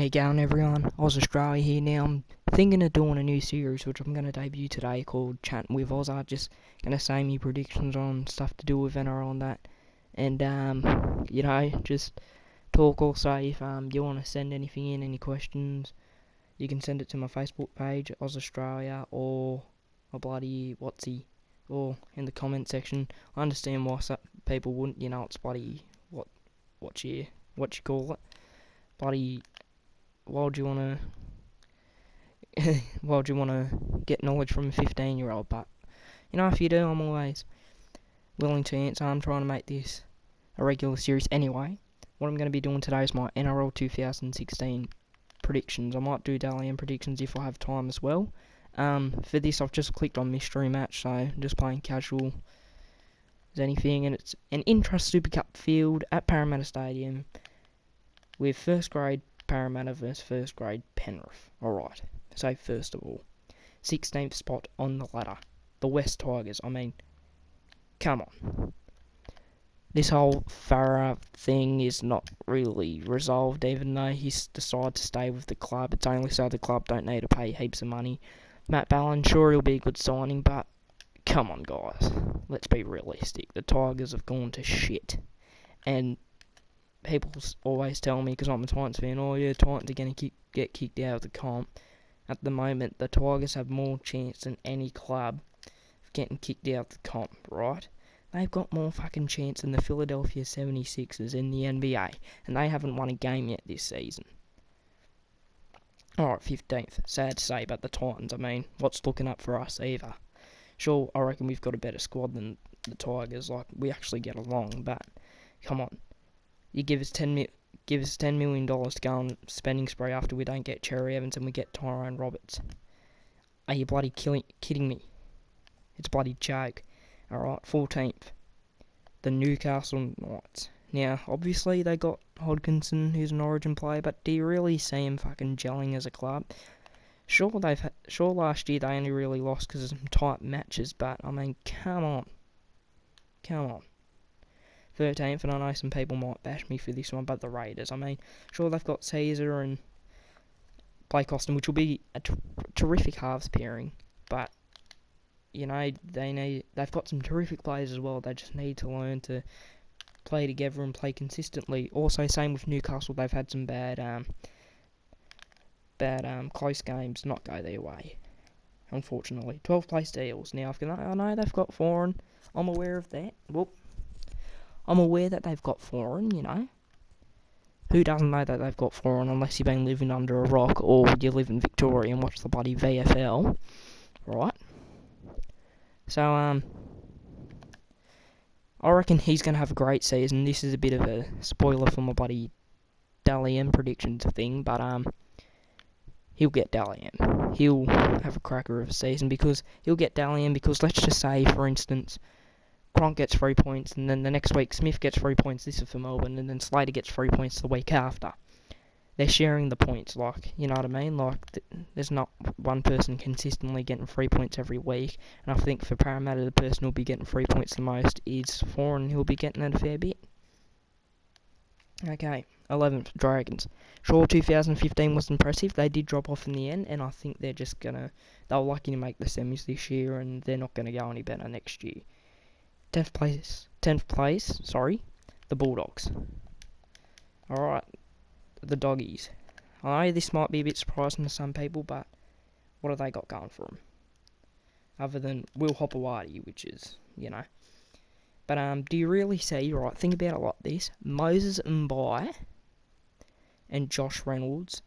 How you going, everyone? Oz Australia here. Now I'm thinking of doing a new series which I'm going to debut today called Chattin With Ozza. Just going to say me predictions on stuff to do with NRL and that. And just talk also. If you want to send anything in, any questions, you can send it to my Facebook page, Oz Australia, or a bloody Whatsy, or in the comment section. I understand why some people wouldn't, it's bloody what you call it. Bloody, why would you want to get knowledge from a 15-year-old? But if you do, I'm always willing to answer. I'm trying to make this a regular series anyway. What I'm going to be doing today is my NRL 2016 predictions. I might do Dally M predictions if I have time as well. For this, I've just clicked on mystery match, so I'm just playing casual as anything, and it's an Intrust Super Cup field at Parramatta Stadium with first grade Parramatta versus first grade Penrith. Alright, so first of all, 16th spot on the ladder, the West Tigers. I mean, come on. This whole Farah thing is not really resolved, even though he's decided to stay with the club. It's only so the club don't need to pay heaps of money. Matt Ballin, sure, he'll be a good signing, but come on, guys. Let's be realistic. The Tigers have gone to shit. And people always tell me, because I'm a Titans fan, oh yeah, Titans are going to get kicked out of the comp. At the moment, the Tigers have more chance than any club of getting kicked out of the comp, right? They've got more fucking chance than the Philadelphia 76ers in the NBA, and they haven't won a game yet this season. Alright, 15th. Sad to say, but the Titans, I mean, what's looking up for us either? Sure, I reckon we've got a better squad than the Tigers, like, we actually get along, but come on. You give us $10 million to go on spending spree after we don't get Cherry Evans and we get Tyrone Roberts. Are you bloody kidding me? It's a bloody joke. Alright, 14th. The Newcastle Knights. Now, obviously they got Hodkinson, who's an Origin player, but do you really see him fucking gelling as a club? Sure, last year they only really lost because of some tight matches, but, I mean, come on. 13th, and I know some people might bash me for this one, but the Raiders, I mean, sure, they've got Caesar and Blake Austin, which will be a terrific halves pairing, but, they've got some terrific players as well. They just need to learn to play together and play consistently. Also, same with Newcastle, they've had some bad close games not go their way, unfortunately. 12th place Eels. Now, I know they've got foreign, I'm aware of that. Well, I'm aware that they've got foreign, Who doesn't know that they've got foreign unless you've been living under a rock or you live in Victoria and watch the bloody VFL, right? So, I reckon he's going to have a great season. This is a bit of a spoiler for my bloody Dally M predictions thing, but, he'll get Dally M. He'll have a cracker of a season because he'll get Dally M because let's just say, for instance, Cronk gets 3 points, and then the next week Smith gets 3 points, this is for Melbourne, and then Slater gets 3 points the week after. They're sharing the points, like, you know what I mean? Like, there's not one person consistently getting 3 points every week, and I think for Parramatta, the person who'll be getting 3 points the most is Foreign, who'll be getting it a fair bit. Okay, 11th, Dragons. Sure, 2015 was impressive, they did drop off in the end, and I think they're lucky to make the semis this year, and they're not going to go any better next year. 10th place, the Bulldogs. Alright, the Doggies. I know this might be a bit surprising to some people, but what have they got going for them? Other than Will Hopewadi, which is, But, do you really see, right, think about it like this, Moses Mbai and Josh Reynolds,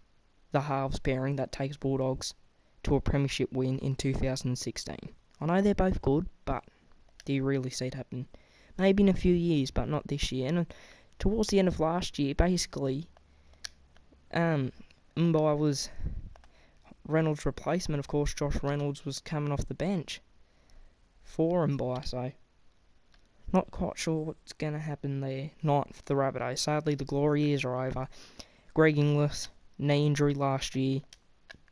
the halves pairing that takes Bulldogs to a premiership win in 2016. I know they're both good, but do you really see it happen? Maybe in a few years, but not this year. And towards the end of last year, basically, Mbai was Reynolds' replacement. Of course, Josh Reynolds was coming off the bench for Mbai, so not quite sure what's going to happen there. 9th, the Rabbitohs. Sadly, the glory years are over. Greg Inglis, knee injury last year.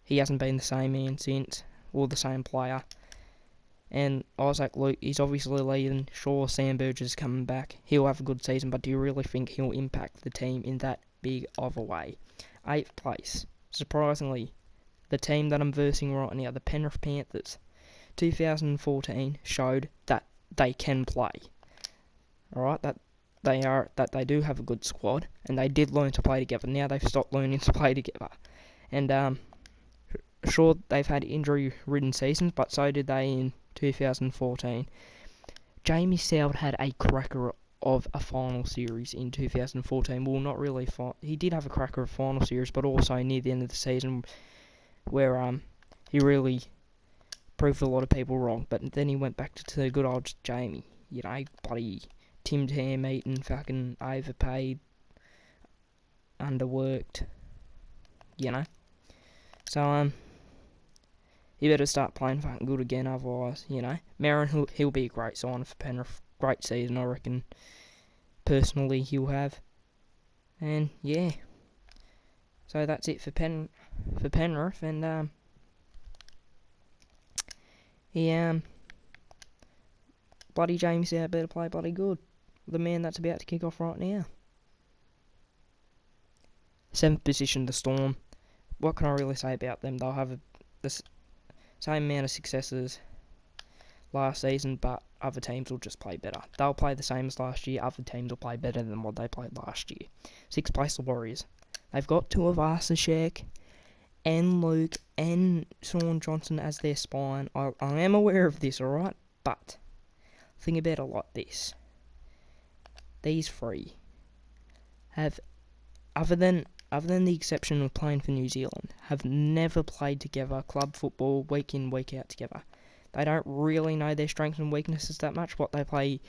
He hasn't been the same man since, or the same player. And Isaac Luke, he's obviously leaving. Sure, Sam Burgess coming back. He'll have a good season, but do you really think he'll impact the team in that big of a way? 8th place. Surprisingly, the team that I'm versing right now, the Penrith Panthers, 2014 showed that they can play. Alright, that they do have a good squad, and they did learn to play together. Now they've stopped learning to play together. And sure, they've had injury-ridden seasons, but so did they in 2014. Jamie Soward had a cracker of a final series in 2014. Well, not really. He did have a cracker of final series, but also near the end of the season, where he really proved a lot of people wrong. But then he went back to the good old Jamie. You know, bloody Tim Tam eating, fucking overpaid, underworked. You know. So he better start playing fucking good again, otherwise, you know. Merrin, he'll be a great sign for Penrith. Great season, I reckon. Personally, he'll have. And, yeah. So that's it for Penrith, and, bloody James out better play bloody good. The man that's about to kick off right now. 7th position, the Storm. What can I really say about them? They'll have the same amount of successes last season, but other teams will just play better. They'll play the same as last year. Other teams will play better than what they played last year. 6th place, the Warriors. They've got Tuivasa-Sheck and Luke and Sean Johnson as their spine. I am aware of this, alright? But think about it like this. These three have, other than the exception of playing for New Zealand, have never played together club football week in, week out together. They don't really know their strengths and weaknesses that much. What they play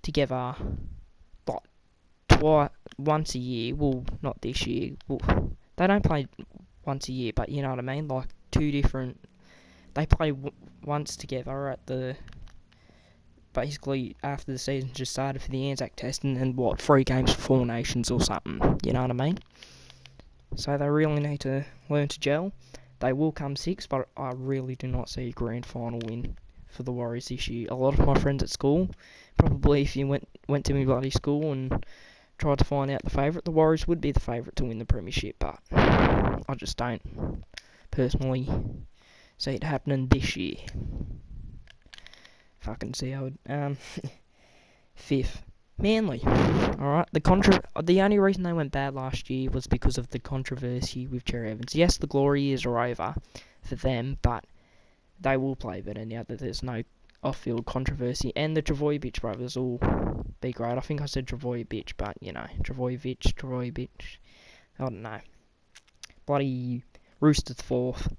together, like once a year. Well, not this year. Well, they don't play once a year, but you know what I mean. Like two different. They play once together at the. Basically, after the season just started for the Anzac test, and then 3 games for 4 nations or something. You know what I mean? So they really need to learn to gel. They will come 6th, but I really do not see a grand final win for the Warriors this year. A lot of my friends at school, probably if you went to my bloody school and tried to find out the favourite, the Warriors would be the favourite to win the premiership, but I just don't personally see it happening this year. Fucking see how it, 5th. Manly. Alright, the only reason they went bad last year was because of the controversy with Cherry Evans. Yes, the glory years are over for them, but they will play better now that there's no off-field controversy. And the Travojevic brothers will be great. I think I said Travojevic, but, you know, Travojevic. I don't know. Bloody Roosters 4th.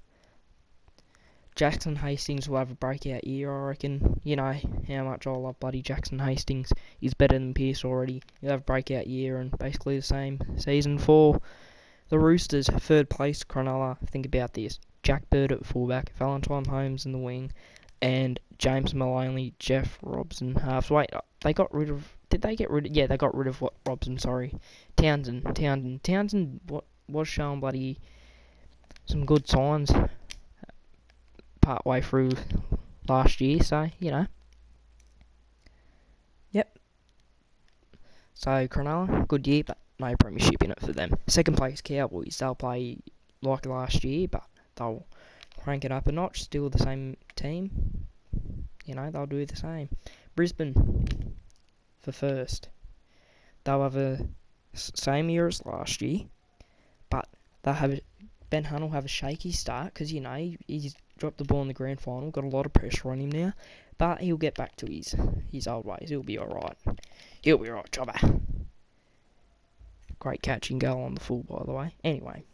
Jackson Hastings will have a breakout year, I reckon. You know how much I love bloody Jackson Hastings. He's better than Pearce already. He'll have a breakout year and basically the same season for the Roosters. 3rd place, Cronulla. Think about this. Jack Bird at fullback, Valentine Holmes in the wing, and James Maloney, Jeff Robson halves. Wait, they got rid of... Did they get rid of... Yeah, they got rid of Robson, sorry. Townsend was showing bloody some good signs part way through last year, so, you know. Yep. So, Cronulla, good year, but no premiership in it for them. 2nd place, Cowboys. They'll play like last year, but they'll crank it up a notch. Still the same team. You know, they'll do the same. Brisbane for 1st. They'll have a same year as last year, but they'll have... Ben Hunt will have a shaky start because, you know, he's dropped the ball in the grand final, got a lot of pressure on him now, but he'll get back to his old ways. He'll be alright. He'll be alright, jobber. Great catching goal on the full, by the way. Anyway,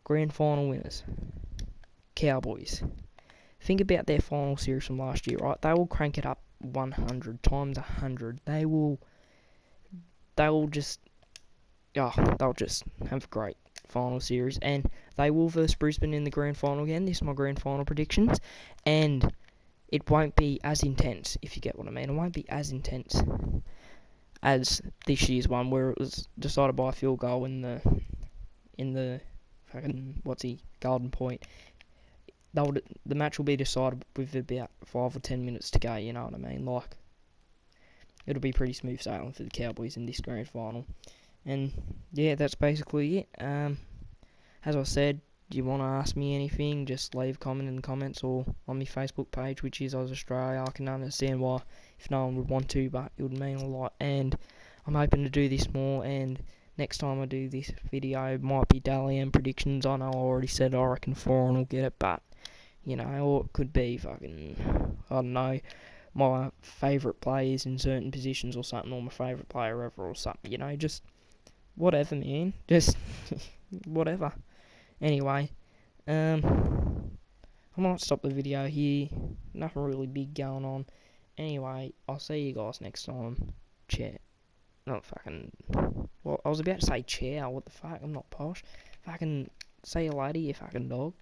grand final winners. Cowboys. Think about their final series from last year, right? They will crank it up 100 times 100. They'll just have a great final series, and they will verse Brisbane in the grand final again. This is my grand final predictions, and it won't be as intense, if you get what I mean. It won't be as intense as this year's one, where it was decided by a field goal in the fucking Golden Point. The match will be decided with about 5 or 10 minutes to go. You know what I mean? Like, it'll be pretty smooth sailing for the Cowboys in this grand final. And yeah, that's basically it. As I said, do you want to ask me anything, just leave a comment in the comments or on my Facebook page, which is Oz Australia. I can understand why if no one would want to, but it would mean a lot. And I'm hoping to do this more, and next time I do this video might be Dally M predictions. I know I already said I reckon Foreign will get it, but you know, or it could be fucking, I don't know, my favourite players in certain positions or something, or my favourite player ever or something, you know, just whatever, man, just whatever. Anyway, I might stop the video here, nothing really big going on. Anyway, I'll see you guys next time. Chat. Not fucking, well, I was about to say ciao, what the fuck, I'm not posh. Fucking, see you later, you fucking dog.